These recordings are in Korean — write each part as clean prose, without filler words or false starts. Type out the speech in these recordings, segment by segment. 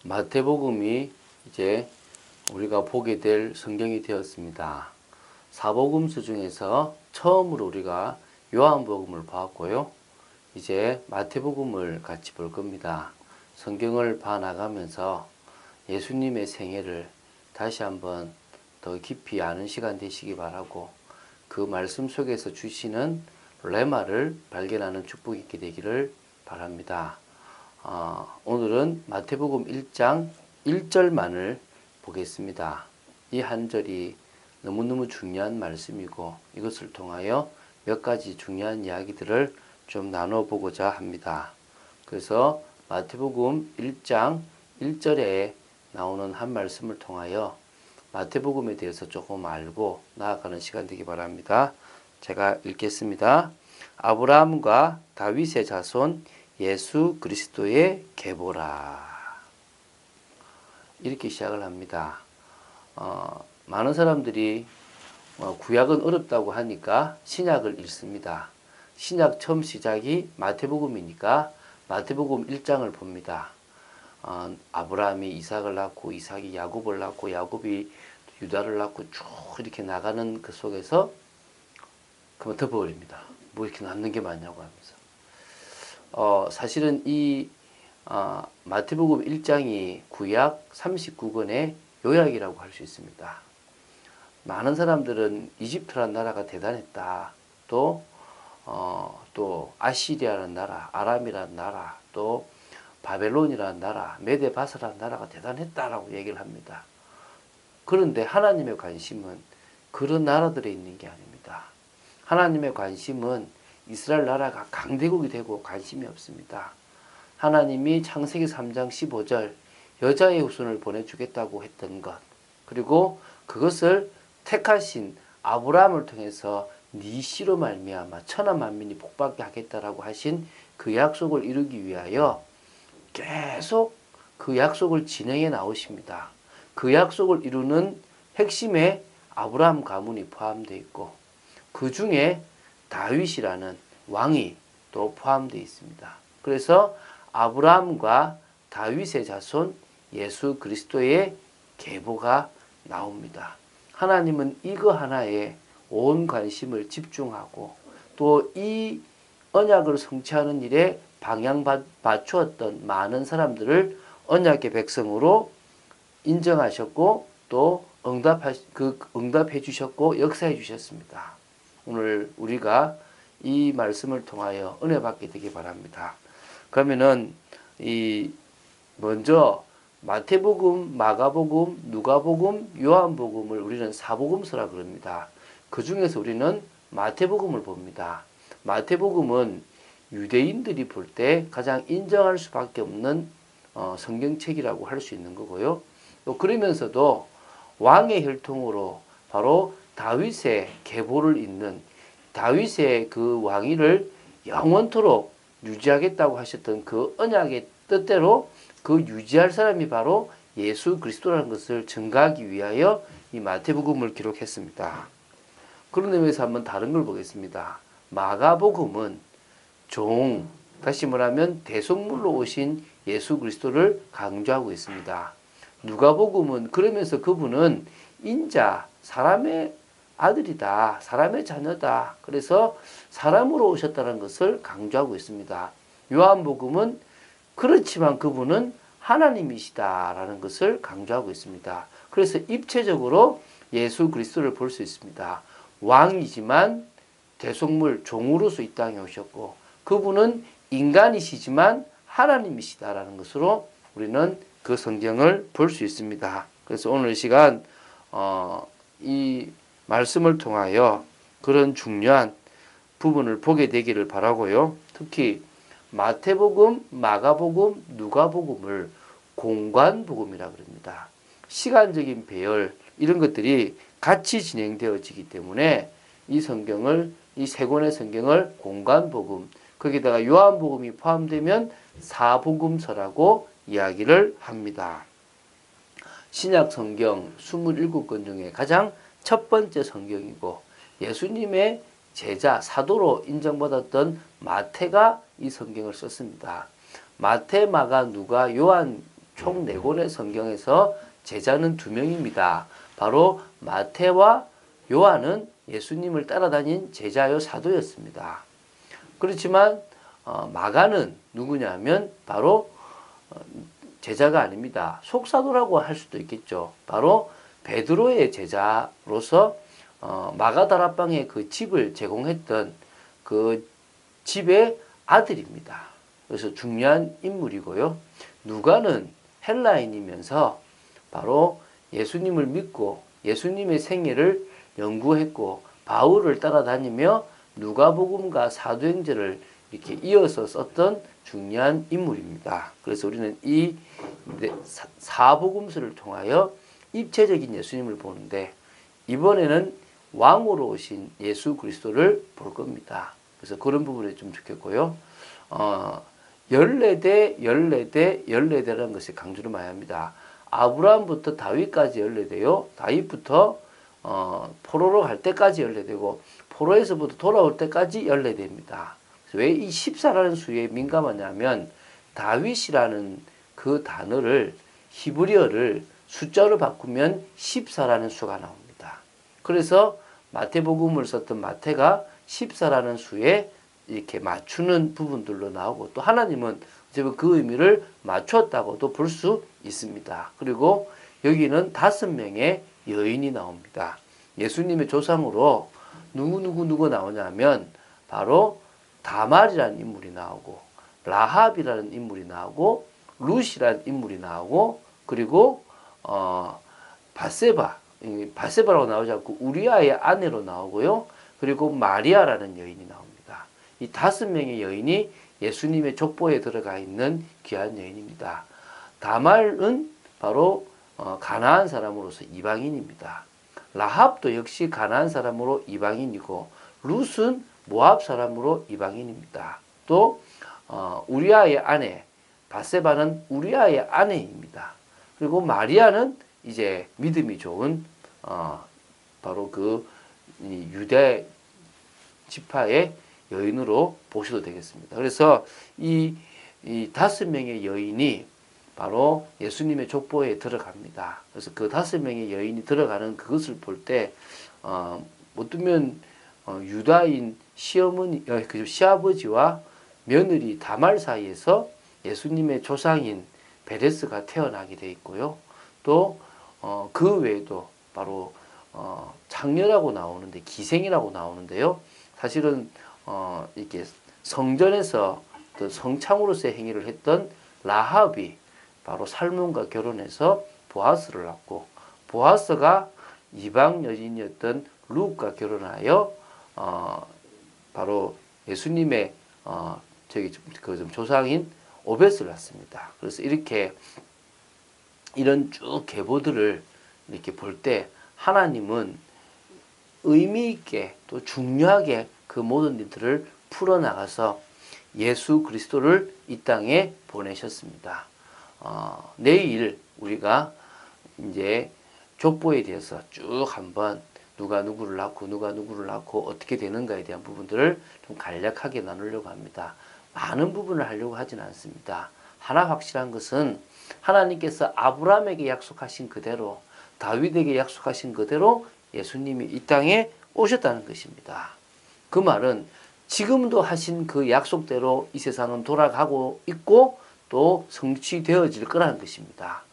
마태복음이 이제 우리가 보게 될 성경이 되었습니다. 사복음서 중에서 처음으로 우리가 요한복음을 보았고요. 이제 마태복음을 같이 볼 겁니다. 성경을 봐나가면서 예수님의 생애를 다시 한번 더 깊이 아는 시간 되시기 바라고, 그 말씀 속에서 주시는 레마를 발견하는 축복이 있게 되기를 바랍니다. 오늘은 마태복음 1장 1절만을 보겠습니다. 이 한 절이 너무너무 중요한 말씀이고, 이것을 통하여 몇 가지 중요한 이야기들을 좀 나눠보고자 합니다. 그래서 마태복음 1장 1절에 나오는 한 말씀을 통하여 마태복음에 대해서 조금 알고 나아가는 시간 되기 바랍니다. 제가 읽겠습니다. 아브라함과 다윗의 자손 예수 그리스도의 계보라. 이렇게 시작을 합니다. 많은 사람들이 구약은 어렵다고 하니까 신약을 읽습니다. 신약 처음 시작이 마태복음이니까 마태복음 1장을 봅니다. 아브라함이 이삭을 낳고, 이삭이 야곱을 낳고, 야곱이 유다를 낳고 쭉 이렇게 나가는 그 속에서 그만 덮어버립니다. 뭐 이렇게 남는 게 많냐고 하면서. 사실은 이 마태복음 1장이 구약 39권의 요약이라고 할 수 있습니다. 많은 사람들은 이집트라는 나라가 대단했다. 또 아시리아라는 나라, 아람이라는 나라, 또 바벨론이라는 나라, 메데바스라는 나라가 대단했다라고 얘기를 합니다. 그런데 하나님의 관심은 그런 나라들에 있는 게 아닙니다. 하나님의 관심은 이스라엘 나라가 강대국이 되고 관심이 없습니다. 하나님이 창세기 3장 15절 여자의 후손을 보내주겠다고 했던 것, 그리고 그것을 택하신 아브라함을 통해서 네 씨로 말미암아 천하 만민이 복받게 하겠다라고 하신 그 약속을 이루기 위하여 계속 그 약속을 진행해 나오십니다. 그 약속을 이루는 핵심에 아브라함 가문이 포함되어 있고, 그 중에 다윗이라는 왕이 또 포함되어 있습니다. 그래서 아브라함과 다윗의 자손 예수 그리스도의 계보가 나옵니다. 하나님은 이거 하나에 온 관심을 집중하고, 또 이 언약을 성취하는 일에 방향 맞추었던 많은 사람들을 언약의 백성으로 인정하셨고, 또 응답해 주셨고 역사해 주셨습니다. 오늘 우리가 이 말씀을 통하여 은혜 받게 되기 바랍니다. 그러면은 먼저 마태복음, 마가복음, 누가복음, 요한복음을 우리는 사복음서라 그럽니다. 그 중에서 우리는 마태복음을 봅니다. 마태복음은 유대인들이 볼 때 가장 인정할 수밖에 없는 성경책이라고 할 수 있는 거고요. 또 그러면서도 왕의 혈통으로 바로 다윗의 계보를 잇는, 다윗의 그 왕위를 영원토록 유지하겠다고 하셨던 그 언약의 뜻대로 그 유지할 사람이 바로 예수 그리스도라는 것을 증가하기 위하여 이 마태복음을 기록했습니다. 그런 의미에서 한번 다른 걸 보겠습니다. 마가복음은 다시 말하면 대속물로 오신 예수 그리스도를 강조하고 있습니다. 누가복음은 그러면서 그분은 인자, 사람의 아들이다, 사람의 자녀다, 그래서 사람으로 오셨다는 것을 강조하고 있습니다. 요한복음은 그렇지만 그분은 하나님이시다라는 것을 강조하고 있습니다. 그래서 입체적으로 예수 그리스도를 볼 수 있습니다. 왕이지만 대속물, 종으로서 이 땅에 오셨고, 그분은 인간이시지만 하나님이시다라는 것으로 우리는 그 성경을 볼 수 있습니다. 그래서 오늘 시간 이 말씀을 통하여 그런 중요한 부분을 보게 되기를 바라고요. 특히 마태복음, 마가복음, 누가복음을 공관복음이라 그럽니다. 시간적인 배열, 이런 것들이 같이 진행되어지기 때문에 이 성경을, 이 세 권의 성경을 공관복음, 거기다가 요한복음이 포함되면 사복음서라고 이야기를 합니다. 신약 성경 27권 중에 가장 첫 번째 성경이고, 예수님의 제자, 사도로 인정받았던 마태가 이 성경을 썼습니다. 마태, 마가, 누가, 요한 총 4권의 성경에서 제자는 2명입니다. 바로 마태와 요한은 예수님을 따라다닌 제자요 사도였습니다. 그렇지만 마가는 누구냐면 바로 제자가 아닙니다. 속사도라고 할 수도 있겠죠. 바로 베드로의 제자로서 마가다락방에 그 집을 제공했던 그 집의 아들입니다. 그래서 중요한 인물이고요. 누가는 헬라인이면서 바로 예수님을 믿고 예수님의 생애를 연구했고 바울을 따라다니며 누가복음과 사도행전을 이렇게 이어서 썼던 중요한 인물입니다. 그래서 우리는 이 사복음서를 통하여 입체적인 예수님을 보는데 이번에는 왕으로 오신 예수 그리스도를 볼 겁니다. 그래서 그런 부분이 좀 좋겠고요. 14대, 14대, 14대라는 것이 강조를 많이 합니다. 아브라함부터 다윗까지 14대요. 다윗부터 포로로 갈 때까지 14대고 포로에서부터 돌아올 때까지 14대입니다. 왜 이 14라는 수에 민감하냐면 다윗이라는 그 단어를 히브리어를 숫자로 바꾸면 14라는 수가 나옵니다. 그래서 마태복음을 썼던 마태가 14라는 수에 이렇게 맞추는 부분들로 나오고 또 하나님은 그 의미를 맞췄다고도 볼 수 있습니다. 그리고 여기는 5명의 여인이 나옵니다. 예수님의 조상으로 누구 나오냐면 바로 다말이라는 인물이 나오고 라합이라는 인물이 나오고 룻이라는 인물이 나오고 그리고 바세바라고 나오지 않고 우리아의 아내로 나오고요. 그리고 마리아라는 여인이 나옵니다. 이 5명의 여인이 예수님의 족보에 들어가 있는 귀한 여인입니다. 다말은 바로 가나안 사람으로서 이방인입니다. 라합도 역시 가나안 사람으로 이방인이고 룻은 모압 사람으로 이방인입니다. 또 우리아의 아내 바세바는 우리아의 아내입니다. 그리고 마리아는 이제 믿음이 좋은 바로 그 유대 지파의 여인으로 보셔도 되겠습니다. 그래서 이 5명의 여인이 바로 예수님의 족보에 들어갑니다. 그래서 그 5명의 여인이 들어가는 그것을 볼 때 어쩌면 유다인 시어머니, 시아버지와 며느리 다말 사이에서 예수님의 조상인 베레스가 태어나게 돼 있고요. 또 그 외에도 바로 창녀라고 나오는데 기생이라고 나오는데요. 사실은 이렇게 성전에서 성창으로서의 행위를 했던 라합이 바로 살몬과 결혼해서 보아스를 낳고 보아스가 이방 여인이었던 룻과 결혼하여 바로 예수님의 조상인 오벳을 낳습니다. 그래서 이런 쭉 계보들을 이렇게 볼 때 하나님은 의미 있게 또 중요하게 그 모든 일들을 풀어나가서 예수 그리스도를 이 땅에 보내셨습니다. 내일 우리가 이제 족보에 대해서 쭉 한번 누가 누구를 낳고 어떻게 되는가에 대한 부분들을 좀 간략하게 나누려고 합니다. 많은 부분을 하려고 하진 않습니다. 하나 확실한 것은 하나님께서 아브라함에게 약속하신 그대로 다윗에게 약속하신 그대로 예수님이 이 땅에 오셨다는 것입니다. 그 말은 지금도 하신 그 약속대로 이 세상은 돌아가고 있고 또 성취되어질 거라는 것입니다.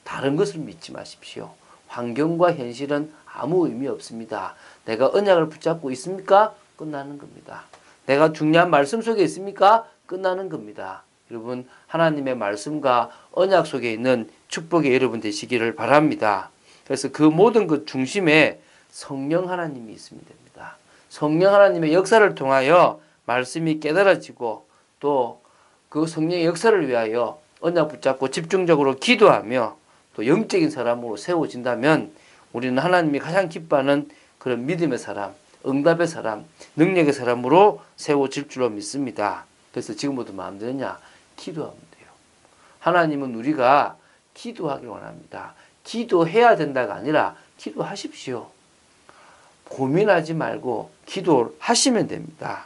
다른 것을 믿지 마십시오. 환경과 현실은 아무 의미 없습니다. 내가 언약을 붙잡고 있습니까? 끝나는 겁니다. 내가 중요한 말씀 속에 있습니까? 끝나는 겁니다. 여러분 하나님의 말씀과 언약 속에 있는 축복의 여러분 되시기를 바랍니다. 그래서 그 모든 것 중심에 성령 하나님이 있으면 됩니다. 성령 하나님의 역사를 통하여 말씀이 깨달아지고 또 그 성령의 역사를 위하여 언약 붙잡고 집중적으로 기도하며 또 영적인 사람으로 세워진다면 우리는 하나님이 가장 기뻐하는 그런 믿음의 사람, 응답의 사람, 능력의 사람으로 세워질 줄로 믿습니다. 그래서 지금부터 마음대로냐? 기도하면 돼요. 하나님은 우리가 기도하길 원합니다. 기도해야 된다가 아니라 기도하십시오. 고민하지 말고 기도하시면 됩니다.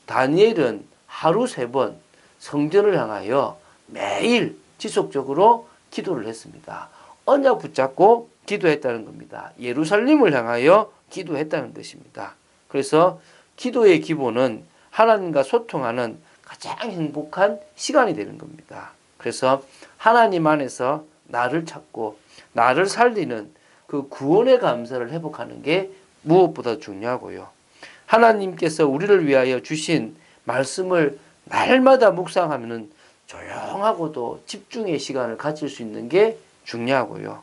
다니엘은 하루 3번 성전을 향하여 매일 지속적으로 기도를 했습니다. 언약 붙잡고 기도했다는 겁니다. 예루살렘을 향하여 기도했다는 것입니다. 그래서 기도의 기본은 하나님과 소통하는 가장 행복한 시간이 되는 겁니다. 그래서 하나님 안에서 나를 찾고 나를 살리는 그 구원의 감사를 회복하는 게 무엇보다 중요하고요. 하나님께서 우리를 위하여 주신 말씀을 날마다 묵상하면 조용하고도 집중의 시간을 가질 수 있는 게 중요하고요.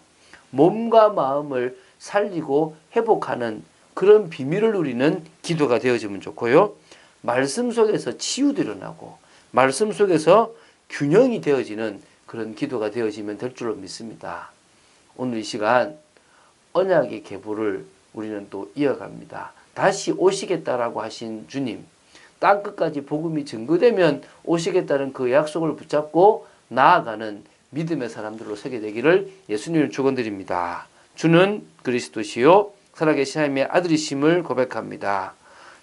몸과 마음을 살리고 회복하는 그런 비밀을 누리는 기도가 되어지면 좋고요. 말씀 속에서 치유도 일어나고 말씀 속에서 균형이 되어지는 그런 기도가 되어지면 될 줄로 믿습니다. 오늘 이 시간 언약의 계보를 우리는 또 이어갑니다. 다시 오시겠다라고 하신 주님, 땅끝까지 복음이 증거되면 오시겠다는 그 약속을 붙잡고 나아가는 믿음의 사람들로 서게 되기를 예수님을 축원드립니다. 주는 그리스도시요 살아계신 하나님의 아들이심을 고백합니다.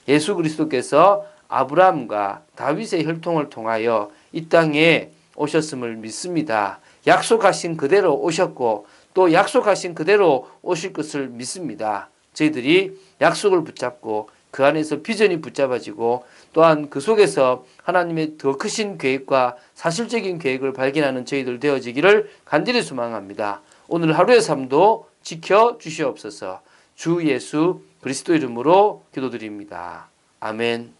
예수 그리스도께서 아브라함과 다윗의 혈통을 통하여 이 땅에 오셨음을 믿습니다. 약속하신 그대로 오셨고 또 약속하신 그대로 오실 것을 믿습니다. 저희들이 약속을 붙잡고 그 안에서 비전이 붙잡아지고 또한 그 속에서 하나님의 더 크신 계획과 사실적인 계획을 발견하는 저희들 되어지기를 간절히 소망합니다. 오늘 하루의 삶도 지켜주시옵소서. 주 예수 그리스도 이름으로 기도드립니다. 아멘.